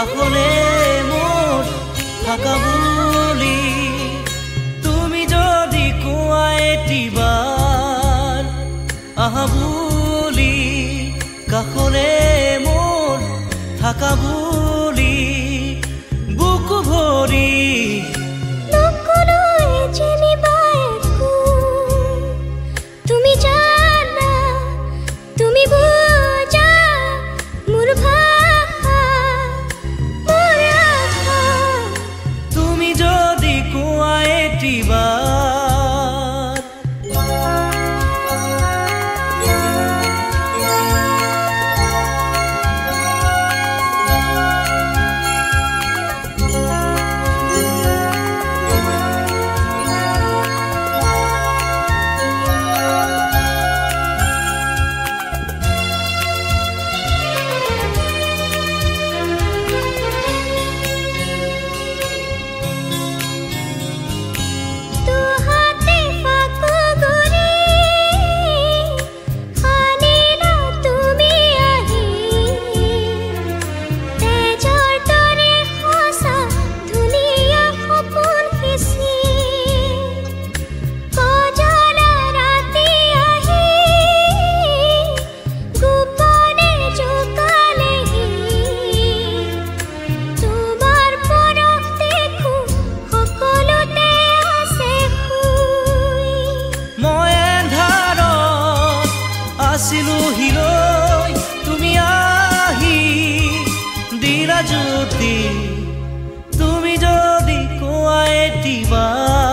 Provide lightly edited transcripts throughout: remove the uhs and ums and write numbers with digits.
কাষলে মোৰ থাকা বুলি তুমি যদি কোৱা এটিবাৰ আহা বুলি কাষলে মোৰ থাকা বুলি বুকু ভৰি তুমি আহি দিলা জ্যোতি তুমি যদি কোৱা এটিবাৰ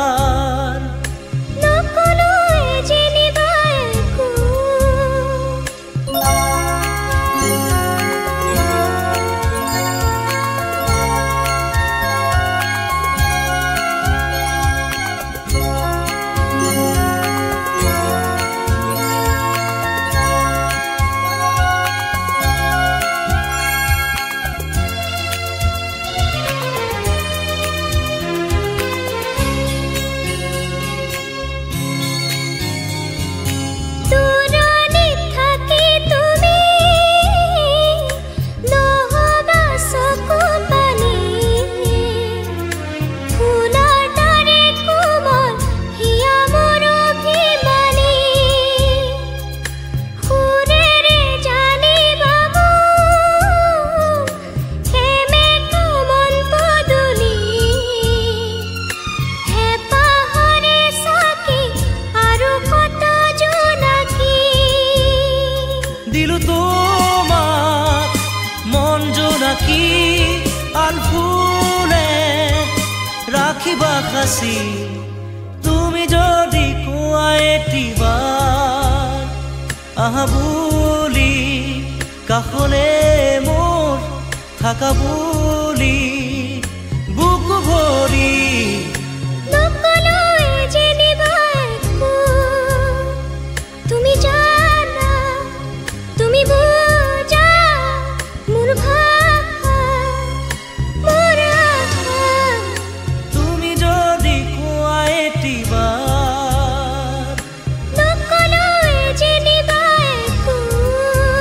দিলো তোমাক মন জোনাকি আলফুলে ৰাখিবা খাচি তুমি যদি কোৱা এটিবাৰ আহা বুলি কাষলে মোৰ থাকা বুলি